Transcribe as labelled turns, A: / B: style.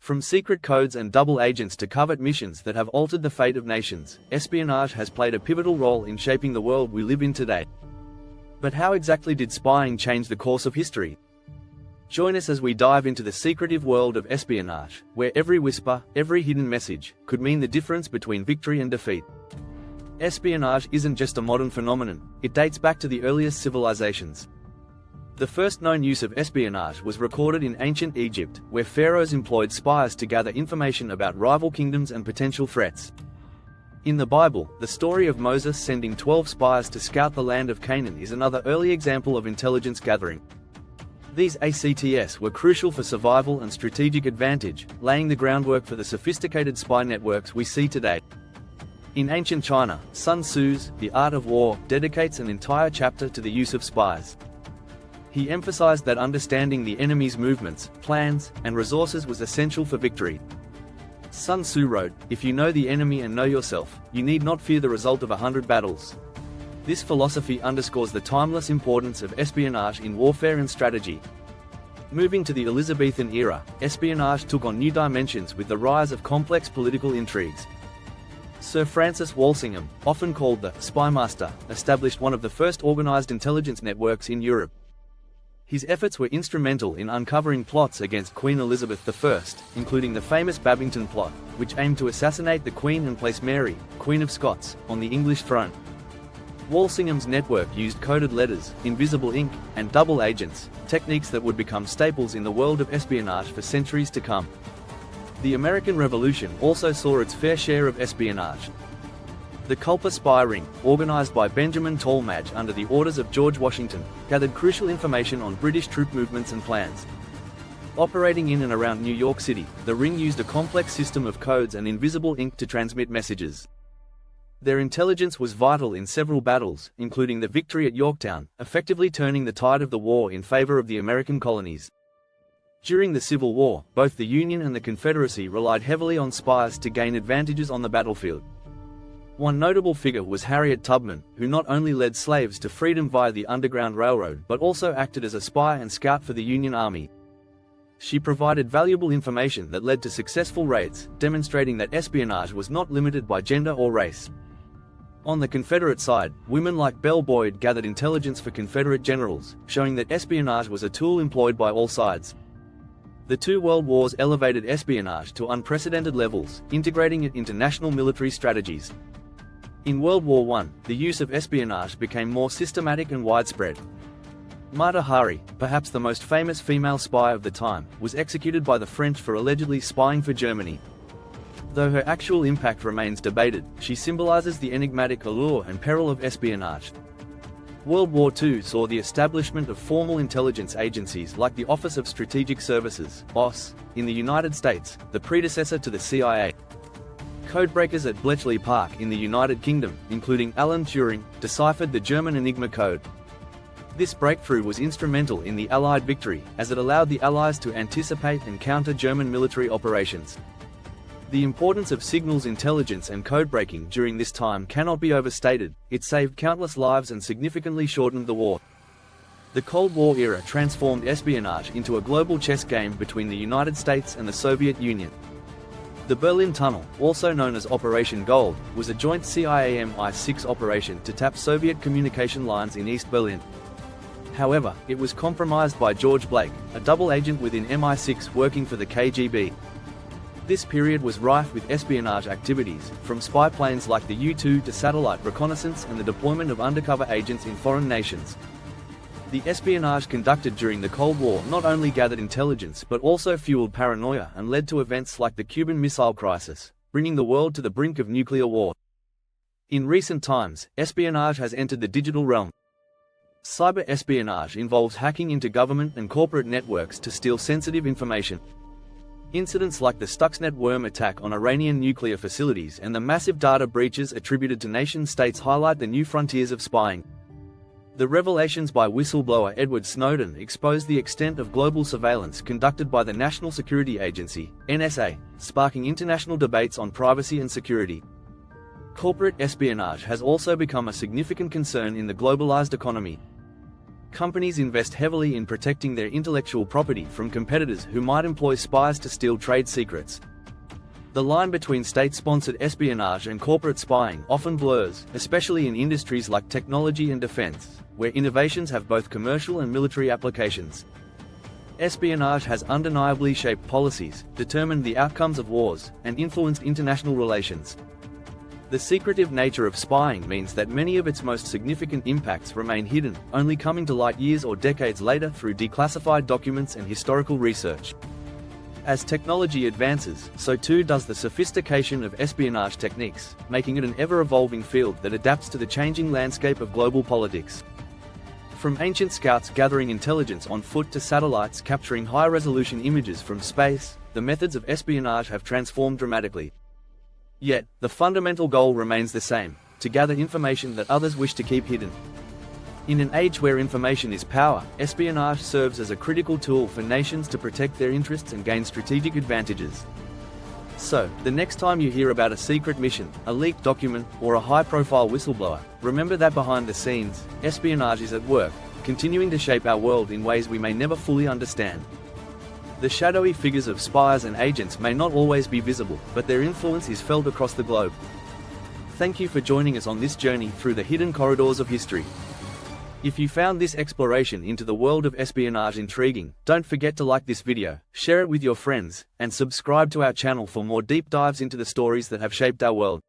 A: From secret codes and double agents to covert missions that have altered the fate of nations, espionage has played a pivotal role in shaping the world we live in today. But how exactly did spying change the course of history? Join us as we dive into the secretive world of espionage, where every whisper, every hidden message, could mean the difference between victory and defeat. Espionage isn't just a modern phenomenon, it dates back to the earliest civilizations. The first known use of espionage was recorded in ancient Egypt, where pharaohs employed spies to gather information about rival kingdoms and potential threats. In the Bible, the story of Moses sending 12 spies to scout the land of Canaan is another early example of intelligence gathering. These acts were crucial for survival and strategic advantage, laying the groundwork for the sophisticated spy networks we see today. In ancient China, Sun Tzu's The Art of War dedicates an entire chapter to the use of spies. He emphasized that understanding the enemy's movements, plans, and resources was essential for victory. Sun Tzu wrote, "If you know the enemy and know yourself, you need not fear the result of 100 battles." This philosophy underscores the timeless importance of espionage in warfare and strategy. Moving to the Elizabethan era, espionage took on new dimensions with the rise of complex political intrigues. Sir Francis Walsingham, often called the Spymaster, established one of the first organized intelligence networks in Europe. His efforts were instrumental in uncovering plots against Queen Elizabeth I, including the famous Babington plot, which aimed to assassinate the Queen and place Mary, Queen of Scots, on the English throne. Walsingham's network used coded letters, invisible ink, and double agents, techniques that would become staples in the world of espionage for centuries to come. The American Revolution also saw its fair share of espionage. The Culper spy ring, organized by Benjamin Tallmadge under the orders of George Washington, gathered crucial information on British troop movements and plans. Operating in and around New York City, the ring used a complex system of codes and invisible ink to transmit messages. Their intelligence was vital in several battles, including the victory at Yorktown, effectively turning the tide of the war in favor of the American colonies. During the Civil War, both the Union and the Confederacy relied heavily on spies to gain advantages on the battlefield. One notable figure was Harriet Tubman, who not only led slaves to freedom via the Underground Railroad but also acted as a spy and scout for the Union Army. She provided valuable information that led to successful raids, demonstrating that espionage was not limited by gender or race. On the Confederate side, women like Belle Boyd gathered intelligence for Confederate generals, showing that espionage was a tool employed by all sides. The two world wars elevated espionage to unprecedented levels, integrating it into national military strategies. In World War I, the use of espionage became more systematic and widespread. Mata Hari, perhaps the most famous female spy of the time, was executed by the French for allegedly spying for Germany. Though her actual impact remains debated, she symbolizes the enigmatic allure and peril of espionage. World War II saw the establishment of formal intelligence agencies like the Office of Strategic Services, OSS, in the United States, the predecessor to the CIA. Codebreakers at Bletchley Park in the United Kingdom, including Alan Turing, deciphered the German Enigma code. This breakthrough was instrumental in the Allied victory, as it allowed the Allies to anticipate and counter German military operations. The importance of signals intelligence and codebreaking during this time cannot be overstated. It saved countless lives and significantly shortened the war. The Cold War era transformed espionage into a global chess game between the United States and the Soviet Union. The Berlin Tunnel, also known as Operation Gold, was a joint CIA MI6 operation to tap Soviet communication lines in East Berlin. However, it was compromised by George Blake, a double agent within MI6 working for the KGB. This period was rife with espionage activities, from spy planes like the U-2 to satellite reconnaissance and the deployment of undercover agents in foreign nations. The espionage conducted during the Cold War not only gathered intelligence but also fueled paranoia and led to events like the Cuban Missile Crisis, bringing the world to the brink of nuclear war. In recent times, espionage has entered the digital realm. Cyber espionage involves hacking into government and corporate networks to steal sensitive information. Incidents like the Stuxnet worm attack on Iranian nuclear facilities and the massive data breaches attributed to nation-states highlight the new frontiers of spying. The revelations by whistleblower Edward Snowden exposed the extent of global surveillance conducted by the National Security Agency, NSA, sparking international debates on privacy and security. Corporate espionage has also become a significant concern in the globalized economy. Companies invest heavily in protecting their intellectual property from competitors who might employ spies to steal trade secrets. The line between state-sponsored espionage and corporate spying often blurs, especially in industries like technology and defense, where innovations have both commercial and military applications. Espionage has undeniably shaped policies, determined the outcomes of wars, and influenced international relations. The secretive nature of spying means that many of its most significant impacts remain hidden, only coming to light years or decades later through declassified documents and historical research. As technology advances, so too does the sophistication of espionage techniques, making it an ever-evolving field that adapts to the changing landscape of global politics. From ancient scouts gathering intelligence on foot to satellites capturing high-resolution images from space, the methods of espionage have transformed dramatically. Yet, the fundamental goal remains the same: to gather information that others wish to keep hidden. In an age where information is power, espionage serves as a critical tool for nations to protect their interests and gain strategic advantages. So, the next time you hear about a secret mission, a leaked document, or a high-profile whistleblower, remember that behind the scenes, espionage is at work, continuing to shape our world in ways we may never fully understand. The shadowy figures of spies and agents may not always be visible, but their influence is felt across the globe. Thank you for joining us on this journey through the hidden corridors of history. If you found this exploration into the world of espionage intriguing, don't forget to like this video, share it with your friends, and subscribe to our channel for more deep dives into the stories that have shaped our world.